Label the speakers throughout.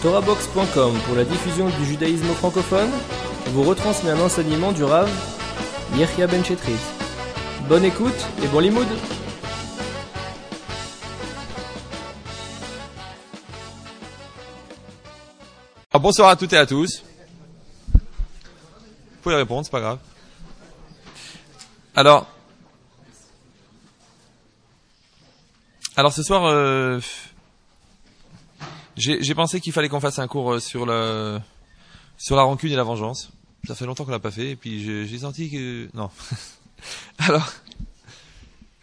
Speaker 1: Torahbox.com pour la diffusion du judaïsme francophone vous retransmet un enseignement du Rav Yechia Ben Chetrit. Bonne écoute et bon limoud.
Speaker 2: Alors, bonsoir à toutes et à tous. Vous pouvez répondre, c'est pas grave. Alors ce soir, j'ai pensé qu'il fallait qu'on fasse un cours sur la rancune et la vengeance. Ça fait longtemps qu'on l'a pas fait, et puis j'ai senti que... Non. Alors,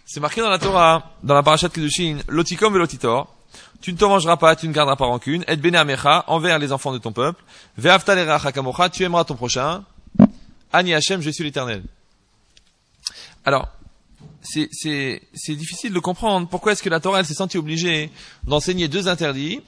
Speaker 2: c'est marqué dans la Torah, dans la parashat Kedushin, Lotikom velotitor. Tu ne te vengeras pas, tu ne garderas pas rancune. Et bene amecha, envers les enfants de ton peuple. Ve'afta l'eracha kamocha, tu aimeras ton prochain. Ani Hashem, je suis l'Éternel. Alors, c'est difficile de comprendre pourquoi est-ce que la Torah elle s'est sentie obligée d'enseigner deux interdits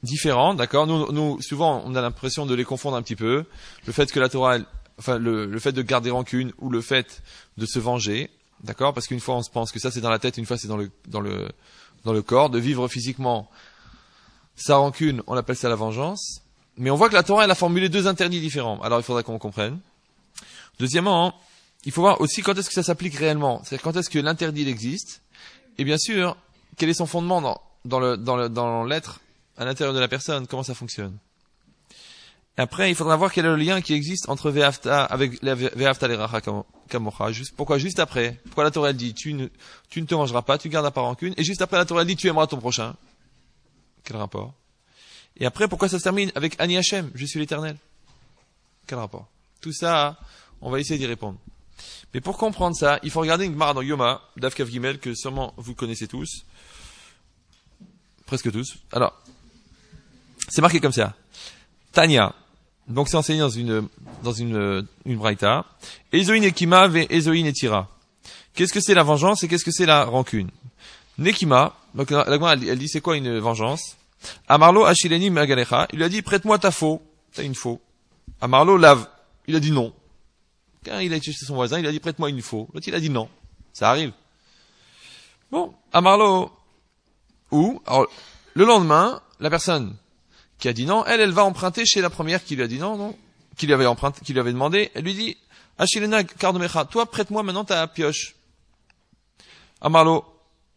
Speaker 2: différents, d'accord. Nous souvent on a l'impression de les confondre un petit peu. Le fait que la Torah, le fait de garder rancune ou le fait de se venger, d'accord, parce qu'une fois on se pense que ça c'est dans la tête, une fois c'est dans le corps, de vivre physiquement sa rancune, on appelle ça la vengeance. Mais on voit que la Torah elle a formulé deux interdits différents. Alors il faudrait qu'on comprenne. Deuxièmement, il faut voir aussi quand est-ce que ça s'applique réellement. C'est-à-dire quand est-ce que l'interdit il existe. Et bien sûr, quel est son fondement dans l'être, à l'intérieur de la personne, comment ça fonctionne. Et après, il faudra voir quel est le lien qui existe entre Ve'afta avec Ve'afta l'eracha kamocha. Pourquoi juste après? Pourquoi la Torah elle dit tu ne te vengeras pas, tu garderas pas rancune, et juste après la Torah elle dit tu aimeras ton prochain. Quel rapport? Et après, pourquoi ça se termine avec Ani Hashem, je suis l'Éternel? Quel rapport? Tout ça, on va essayer d'y répondre. Mais pour comprendre ça, il faut regarder une Gemara dans Yoma, Daf Kav Gimel, que sûrement vous connaissez tous. Presque tous. Alors, c'est marqué comme ça. Tanya. Donc c'est enseigné dans une braïta. Ezoï nekima ve ezoï netira. Qu'est-ce que c'est la vengeance et qu'est-ce que c'est la rancune? Nekima. Donc la Gemara elle dit c'est quoi une vengeance? Amarlo ashileni magalecha. Il lui a dit prête-moi ta faux. T'as une faux. Amarlo lave. Il a dit non. Quand il a été chez son voisin, il a dit prête-moi une faux. L'autre il a dit non. Ça arrive. Bon, Amarlo. Alors, le lendemain, la personne qui a dit non, elle va emprunter chez la première qui lui a dit non, qui lui avait demandé. Elle lui dit Ashilena kardomecha, toi prête-moi maintenant ta pioche. Amarlo,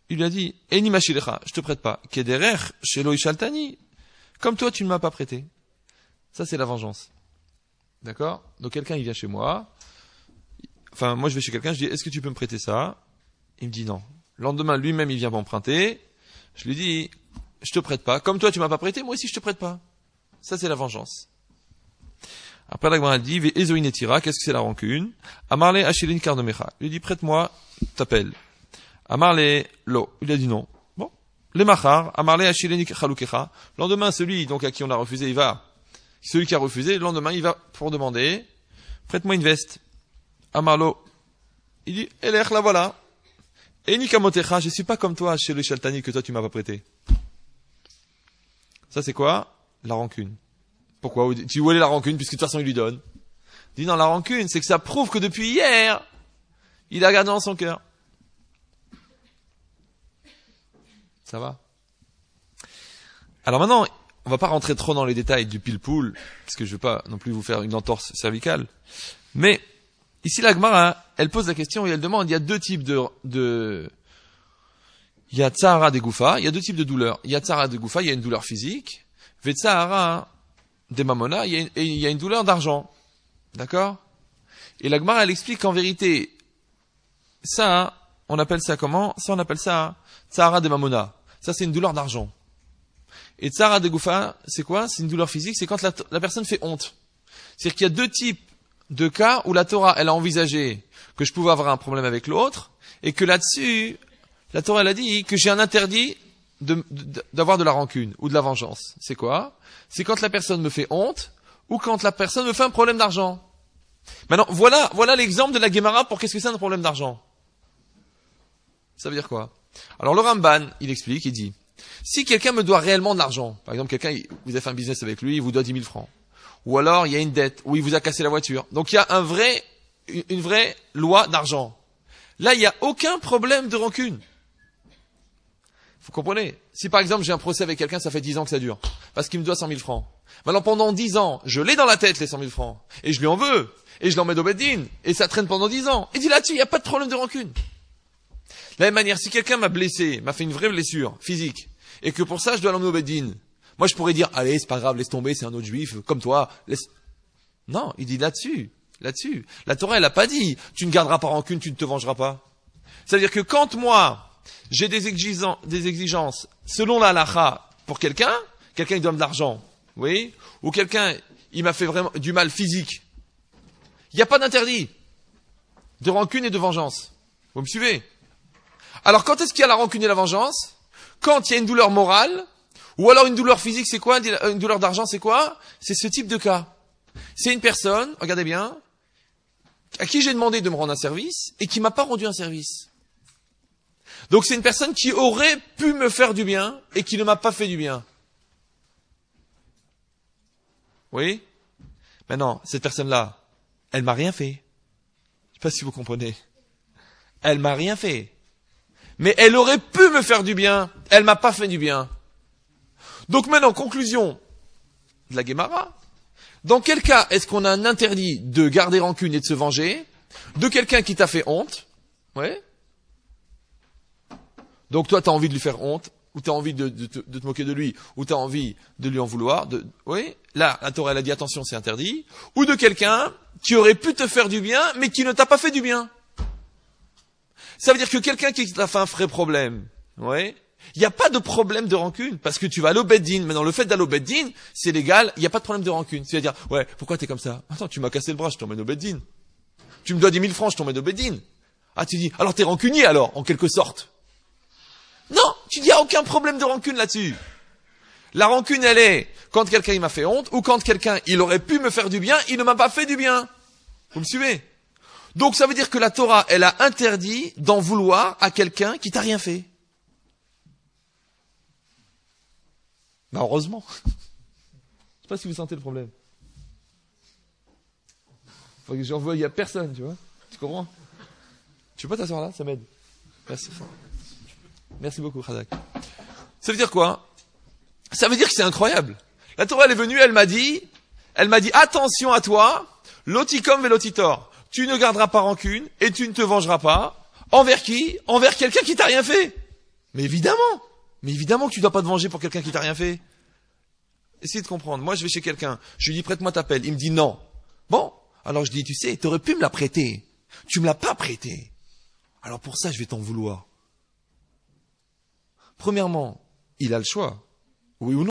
Speaker 2: il lui a dit Eni mashilecha, je te prête pas. Kederer shelo ishaltani, comme toi tu ne m'as pas prêté. Ça c'est la vengeance. D'accord? Donc quelqu'un il vient chez moi. Enfin, moi je vais chez quelqu'un, je dis est-ce que tu peux me prêter ça? Il me dit non. Le lendemain, lui-même il vient m'emprunter. Je lui dis je te prête pas. Comme toi tu m'as pas prêté, moi aussi je te prête pas. Ça c'est la vengeance. Après la Gemara dit Ve'ezoï netira, qu'est-ce que c'est la rancune? Amarle ashilin kardomecha. Il lui dit prête-moi ta pelle. Amarle lo. Il a dit non. Bon. Les machar. Amarle ashilin chalukecha. Le lendemain, celui donc à qui on a refusé, il va. Celui qui a refusé, le lendemain, il va pour demander prête-moi une veste. Amarlo. Il dit elech la voilà. Eni kamotecha, je suis pas comme toi chez le shaltani que toi tu m'as pas prêté. Ça c'est quoi? La rancune. Pourquoi? Tu où elle est la rancune puisque de toute façon il lui donne. Il dit non, la rancune c'est que ça prouve que depuis hier il a gardé dans son cœur. Ça va? Alors maintenant, on va pas rentrer trop dans les détails du pile-poule parce que je veux pas non plus vous faire une entorse cervicale. Mais ici la Gemara, elle pose la question et elle demande, il y a deux types il y a Tsahara des Goufa, il y a deux types de douleurs. Il y a Tsahara des Goufa, il y a une douleur physique. Vetsahara des Mamona, il y a une douleur d'argent. D'accord? Et la Gemara, elle explique qu'en vérité, ça, on appelle ça comment? Ça, on appelle ça Tsahara des Mamona. Ça, c'est une douleur d'argent. Et Tsahara des Goufa, c'est quoi? C'est une douleur physique, c'est quand la personne fait honte. C'est-à-dire qu'il y a deux types de cas où la Torah, elle a envisagé que je pouvais avoir un problème avec l'autre, et que là-dessus, la Torah, elle a dit que j'ai un interdit d'avoir de la rancune ou de la vengeance. C'est quoi? C'est quand la personne me fait honte, ou quand la personne me fait un problème d'argent. Maintenant, voilà l'exemple de la Gemara pour qu'est-ce que c'est un problème d'argent. Ça veut dire quoi? Alors le Ramban, il explique, il dit, si quelqu'un me doit réellement de l'argent, par exemple quelqu'un, vous avez fait un business avec lui, il vous doit 10 000 francs, ou alors il y a une dette, ou il vous a cassé la voiture, donc il y a une vraie loi d'argent. Là, il n'y a aucun problème de rancune. Vous comprenez? Si par exemple j'ai un procès avec quelqu'un, ça fait 10 ans que ça dure, parce qu'il me doit 100 000 francs. Maintenant pendant 10 ans, je l'ai dans la tête les 100 000 francs, et je lui en veux, et je l'emmène au Beddin, et ça traîne pendant 10 ans. Et dit là-dessus, il n'y a pas de problème de rancune. De la même manière, si quelqu'un m'a blessé, m'a fait une vraie blessure physique, et que pour ça je dois l'emmener au Beddin, moi je pourrais dire, allez c'est pas grave, laisse tomber, c'est un autre juif, comme toi, laisse... Non, il dit là-dessus. La Torah elle a pas dit, tu ne garderas pas rancune, tu ne te vengeras pas. C'est-à-dire que quand moi, j'ai des exigences selon la halakha pour quelqu'un il donne de l'argent, oui, ou quelqu'un, il m'a fait vraiment du mal physique, il n'y a pas d'interdit de rancune et de vengeance. Vous me suivez? Alors quand est-ce qu'il y a la rancune et la vengeance? Quand il y a une douleur morale, ou alors une douleur physique, c'est quoi? Une douleur d'argent, c'est quoi? C'est ce type de cas. C'est une personne, regardez bien, à qui j'ai demandé de me rendre un service et qui m'a pas rendu un service. Donc c'est une personne qui aurait pu me faire du bien et qui ne m'a pas fait du bien. Oui? Maintenant, cette personne-là, elle m'a rien fait. Je sais pas si vous comprenez. Elle m'a rien fait. Mais elle aurait pu me faire du bien. Elle m'a pas fait du bien. Donc maintenant, conclusion de la Guémara. Dans quel cas est-ce qu'on a un interdit de garder rancune et de se venger de quelqu'un qui t'a fait honte? Ouais. Donc toi, tu as envie de lui faire honte, ou tu as envie de te moquer de lui, ou tu as envie de lui en vouloir. Oui. Là, la Torah elle a dit attention, c'est interdit. Ou de quelqu'un qui aurait pu te faire du bien, mais qui ne t'a pas fait du bien. Ça veut dire que quelqu'un qui t'a fait un vrai problème, ouais, il n'y a pas de problème de rancune, parce que tu vas aller au Beddin. Maintenant, le fait d'aller au Beddin, c'est légal, il n'y a pas de problème de rancune. C'est-à-dire, ouais, pourquoi t'es comme ça? Attends, tu m'as cassé le bras, je t'emmène au Beddin. Tu me dois 10 000 francs, je t'emmène au Beddin. Ah, tu dis, alors t'es rancunier alors, en quelque sorte. Non, tu dis, il n'y a aucun problème de rancune là-dessus. La rancune, elle est quand quelqu'un il m'a fait honte, ou quand quelqu'un il aurait pu me faire du bien, il ne m'a pas fait du bien. Vous me suivez? Donc ça veut dire que la Torah, elle a interdit d'en vouloir à quelqu'un qui t'a rien fait. Ben heureusement. Je sais pas si vous sentez le problème. Faut que j'en vois, il y a personne, tu vois. Tu comprends? Tu peux pas t'asseoir là, ça m'aide. Merci. Merci beaucoup, Khazak. Ça veut dire quoi? Ça veut dire que c'est incroyable. La Torah, elle est venue, elle m'a dit, attention à toi, lotikom velotitor. Tu ne garderas pas rancune et tu ne te vengeras pas. Envers qui? Envers quelqu'un qui t'a rien fait. Mais évidemment que tu dois pas te venger pour quelqu'un qui t'a rien fait. Essayez de comprendre. Moi, je vais chez quelqu'un, je lui dis prête-moi ta pelle. Il me dit non. Bon, alors je dis, tu sais, t'aurais pu me la prêter. Tu me l'as pas prêtée. Alors pour ça, je vais t'en vouloir. Premièrement, il a le choix. Oui ou non?